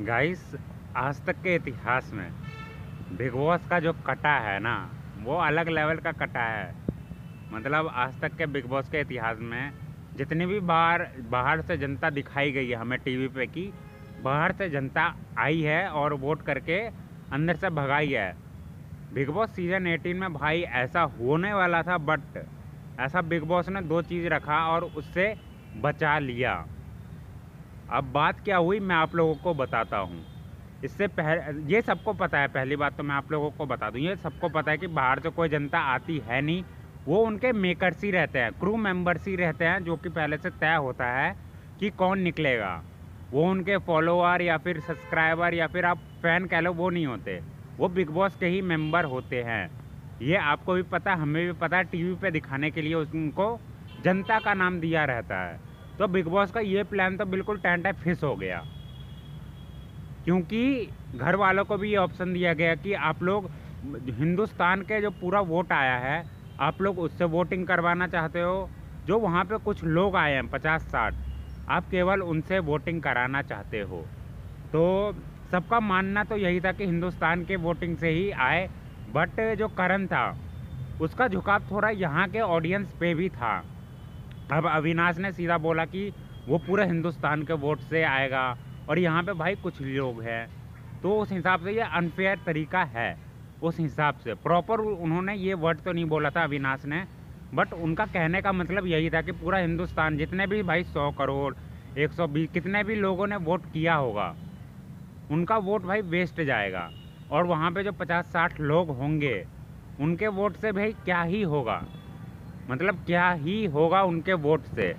Guys, आज तक के इतिहास में बिग बॉस का जो कटा है ना, वो अलग लेवल का कटा है। मतलब आज तक के बिग बॉस के इतिहास में जितनी भी बाहर से जनता दिखाई गई है हमें टीवी पे की, बाहर से जनता आई है और वोट करके अंदर से भगाई है। बिग बॉस सीज़न 18 में भाई ऐसा होने वाला था, बट ऐसा बिग बॉस ने दो चीज़ रखा और उससे बचा लिया। अब बात क्या हुई मैं आप लोगों को बताता हूँ। इससे पहले ये सबको पता है, पहली बात तो मैं आप लोगों को बता दूँ, ये सबको पता है कि बाहर से कोई जनता आती है नहीं, वो उनके मेकर्स ही रहते हैं, क्रू मेंबर्स ही रहते हैं, जो कि पहले से तय होता है कि कौन निकलेगा। वो उनके फॉलोअर या फिर सब्सक्राइबर या फिर आप फैन कह लो, वो नहीं होते, वो बिग बॉस के ही मेंबर होते हैं। ये आपको भी पता, हमें भी पता है। टीवी पे दिखाने के लिए उनको जनता का नाम दिया रहता है। तो बिग बॉस का ये प्लान तो बिल्कुल टेंट फिस हो गया, क्योंकि घर वालों को भी ये ऑप्शन दिया गया कि आप लोग हिंदुस्तान के जो पूरा वोट आया है, आप लोग उससे वोटिंग करवाना चाहते हो। जो वहाँ पे कुछ लोग आए हैं 50-60, आप केवल उनसे वोटिंग कराना चाहते हो। तो सबका मानना तो यही था कि हिंदुस्तान के वोटिंग से ही आए, बट जो करण था उसका झुकाव थोड़ा यहाँ के ऑडियंस पे भी था। अब अविनाश ने सीधा बोला कि वो पूरे हिंदुस्तान के वोट से आएगा और यहाँ पे भाई कुछ लोग हैं, तो उस हिसाब से ये अनफेयर तरीका है। उस हिसाब से प्रॉपर उन्होंने ये वर्ड तो नहीं बोला था अविनाश ने, बट उनका कहने का मतलब यही था कि पूरा हिंदुस्तान, जितने भी भाई 100 करोड़ 120 कितने भी लोगों ने वोट किया होगा, उनका वोट भाई वेस्ट जाएगा। और वहाँ पे जो 50-60 लोग होंगे, उनके वोट से भाई क्या ही होगा, मतलब क्या ही होगा उनके वोट से।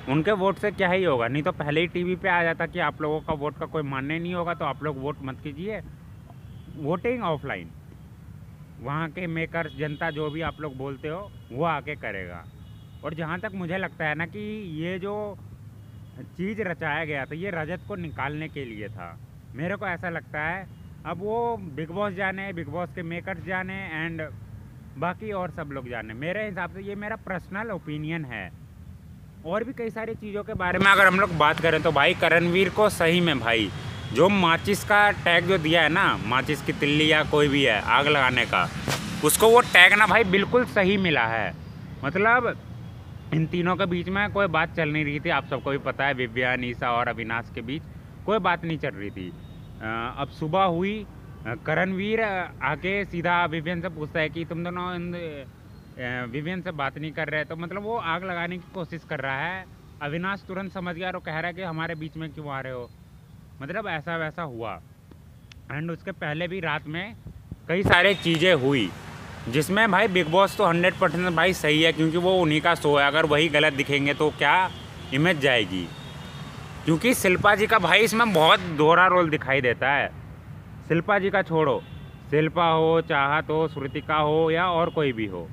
उनके वोट से क्या ही होगा, नहीं तो पहले ही टीवी पे आ जाता कि आप लोगों का वोट का कोई मान्य नहीं होगा, तो आप लोग वोट मत कीजिए, वोटिंग ऑफलाइन। वहाँ के मेकर्स, जनता जो भी आप लोग बोलते हो वो आके करेगा। और जहाँ तक मुझे लगता है ना कि ये जो चीज़ रचाया गया था, ये रजत को निकालने के लिए था, मेरे को ऐसा लगता है। अब वो बिग बॉस जाने, बिग बॉस के मेकर्स जाने एंड बाकी और सब लोग जाने, मेरे हिसाब से ये मेरा पर्सनल ओपिनियन है। और भी कई सारी चीज़ों के बारे में अगर हम लोग बात करें तो भाई करणवीर को सही में भाई जो माचिस का टैग जो दिया है ना, माचिस की तिल्ली या कोई भी है आग लगाने का, उसको वो टैग ना भाई बिल्कुल सही मिला है। मतलब इन तीनों के बीच में कोई बात चल नहीं रही थी, आप सबको भी पता है, विव्या, निशा और अविनाश के बीच कोई बात नहीं चल रही थी। अब सुबह हुई, करणवीर आके सीधा विवियन से पूछता है कि तुम दोनों विवियन से बात नहीं कर रहे, तो मतलब वो आग लगाने की कोशिश कर रहा है। अविनाश तुरंत समझ गया और वो कह रहा है कि हमारे बीच में क्यों आ रहे हो, मतलब ऐसा वैसा हुआ। एंड उसके पहले भी रात में कई सारे चीज़ें हुई, जिसमें भाई बिग बॉस तो 100% भाई सही है, क्योंकि वो उन्हीं का शो है। अगर वही गलत दिखेंगे तो क्या इमेज जाएगी, क्योंकि शिल्पा जी का भाई इसमें बहुत दोहरा रोल दिखाई देता है। शिल्पा जी का छोड़ो, शिल्पा हो, चाहत हो, श्रुतिका हो या और कोई भी हो,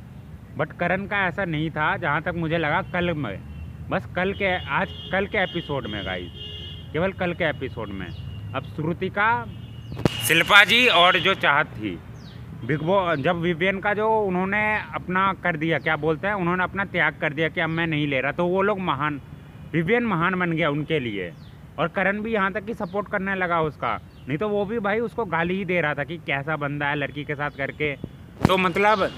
बट करण का ऐसा नहीं था जहाँ तक मुझे लगा कल में, बस कल के एपिसोड में गाइस, केवल कल के एपिसोड में। अब श्रुतिका, शिल्पा जी और जो चाहत थी, बिग बॉस जब विवियन का जो उन्होंने अपना कर दिया, क्या बोलते हैं, उन्होंने अपना त्याग कर दिया कि अब मैं नहीं ले रहा, तो वो लोग महान, विवियन महान बन गया उनके लिए। और करण भी यहाँ तक कि सपोर्ट करने लगा उसका, नहीं तो वो भी भाई उसको गाली ही दे रहा था कि कैसा बंदा है लड़की के साथ करके। तो मतलब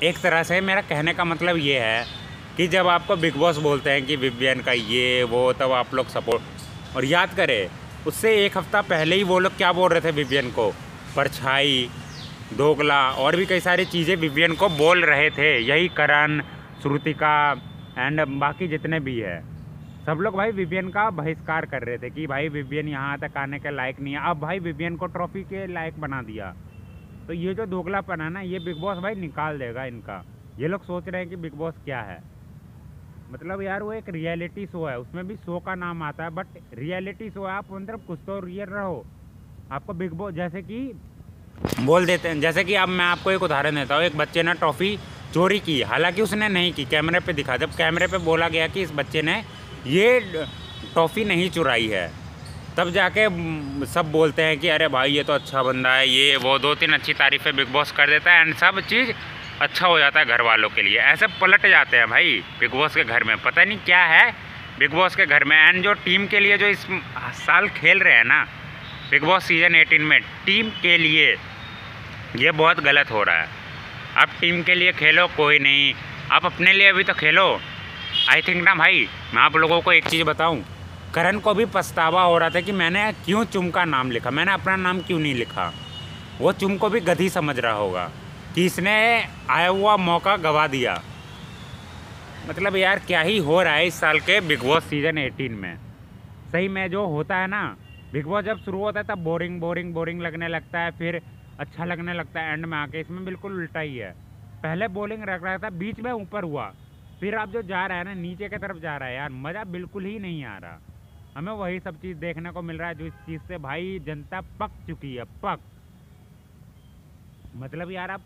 एक तरह से मेरा कहने का मतलब ये है कि जब आपको बिग बॉस बोलते हैं कि विवियन का ये वो, तब आप लोग सपोर्ट। और याद करें उससे एक हफ्ता पहले ही वो लोग क्या बोल रहे थे विवियन को, परछाई, दोगला और भी कई सारी चीज़ें विवियन को बोल रहे थे। यही करण, श्रुतिका एंड बाकी जितने भी है, सब लोग भाई विवियन का बहिष्कार कर रहे थे कि भाई विवियन यहाँ तक आने के लायक नहीं है। अब भाई विवियन को ट्रॉफी के लायक बना दिया, तो ये जो दोगलापन है ना, ये बिग बॉस भाई निकाल देगा इनका। ये लोग सोच रहे हैं कि बिग बॉस क्या है, मतलब यार वो एक रियलिटी शो है, उसमें भी शो का नाम आता है, बट रियलिटी शो है, आप मतलब कुछ तो रियल रहो। आपको बिग बॉस जैसे कि बोल देते हैं, जैसे कि अब मैं आपको एक उदाहरण देता हूँ, एक बच्चे ने ट्रॉफी चोरी की, हालांकि उसने नहीं की, कैमरे पे दिखा, जब कैमरे पे बोला गया कि इस बच्चे ने ये ट्रॉफी नहीं चुराई है, तब जाके सब बोलते हैं कि अरे भाई ये तो अच्छा बंदा है, ये वो 2-3 अच्छी तारीफ़ें बिग बॉस कर देता है एंड सब चीज़ अच्छा हो जाता है घर वालों के लिए। ऐसे पलट जाते हैं भाई बिग बॉस के घर में, पता नहीं क्या है बिग बॉस के घर में। एंड जो टीम के लिए जो इस साल खेल रहे हैं ना बिग बॉस सीज़न 18 में, टीम के लिए ये बहुत गलत हो रहा है। आप टीम के लिए खेलो कोई नहीं, आप अपने लिए अभी तो खेलो। आई थिंक ना भाई, मैं आप लोगों को एक चीज़ बताऊं, करण को भी पछतावा हो रहा था कि मैंने क्यों चुम का नाम लिखा, मैंने अपना नाम क्यों नहीं लिखा। वो चुम को भी गधी समझ रहा होगा कि इसने आया हुआ मौका गवा दिया। मतलब यार क्या ही हो रहा है इस साल के बिग बॉस सीज़न 18 में। सही में जो होता है ना, बिग बॉस जब शुरू होता है तब बोरिंग बोरिंग बोरिंग लगने लगता है, फिर अच्छा लगने लगता है एंड में आके। इसमें बिल्कुल उल्टा ही है, पहले बोरिंग लग रहा था, बीच में ऊपर हुआ, फिर अब जो जा रहा है ना नीचे की तरफ जा रहा है यार, मज़ा बिल्कुल ही नहीं आ रहा। हमें वही सब चीज़ देखने को मिल रहा है जो इस चीज़ से भाई जनता पक चुकी है, पक। मतलब यार आप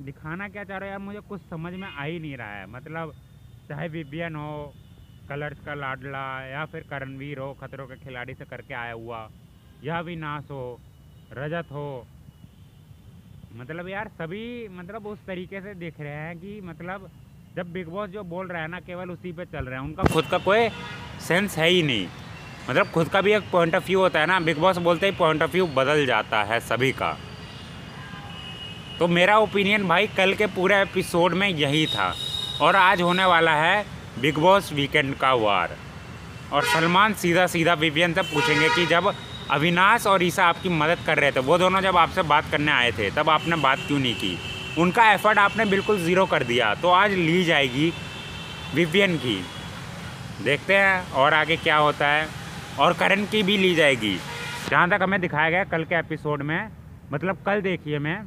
दिखाना क्या चाह रहे हो यार, मुझे कुछ समझ में आ ही नहीं रहा है। मतलब चाहे विवियन हो, कलर्स का लाडला, या फिर करणवीर हो खतरों के खिलाड़ी से करके आया हुआ, या अविनाश हो, रजत हो, मतलब यार सभी मतलब उस तरीके से देख रहे हैं कि मतलब जब बिग बॉस जो बोल रहा है ना केवल उसी पे चल रहे हैं, उनका खुद का कोई सेंस है ही नहीं। मतलब खुद का भी एक पॉइंट ऑफ व्यू होता है ना, बिग बॉस बोलते ही पॉइंट ऑफ व्यू बदल जाता है सभी का। तो मेरा ओपिनियन भाई कल के पूरे एपिसोड में यही था। और आज होने वाला है बिग बॉस वीकेंड का वार, और सलमान सीधा सीधा विवियन से पूछेंगे कि जब अविनाश और ईसा आपकी मदद कर रहे थे, वो दोनों जब आपसे बात करने आए थे, तब आपने बात क्यों नहीं की? उनका एफर्ट आपने बिल्कुल ज़ीरो कर दिया। तो आज ली जाएगी विवियन की, देखते हैं और आगे क्या होता है। और करण की भी ली जाएगी, जहाँ तक हमें दिखाया गया कल के एपिसोड में। मतलब कल देखिए मैं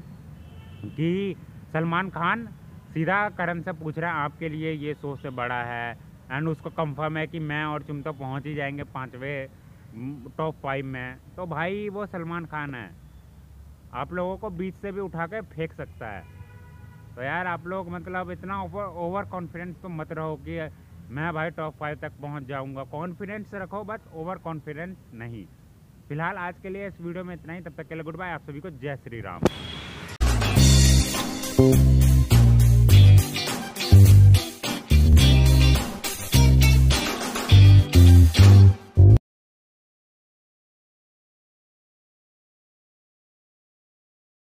कि सलमान खान सीधा करण से पूछ रहा है आपके लिए ये 100 से बड़ा है, एंड उसको कंफर्म है कि मैं और तुम तो पहुंच ही जाएंगे 5वें टॉप 5 में। तो भाई वो सलमान खान है, आप लोगों को बीच से भी उठा के फेंक सकता है। तो यार आप लोग मतलब इतना ओवर कॉन्फिडेंस तो मत रहो कि मैं भाई टॉप 5 तक पहुंच जाऊंगा। कॉन्फिडेंस रखो बट ओवर कॉन्फिडेंस नहीं। फिलहाल आज के लिए इस वीडियो में इतना ही, तब तक के लिए गुड बाय। आप सभी को जय श्री राम।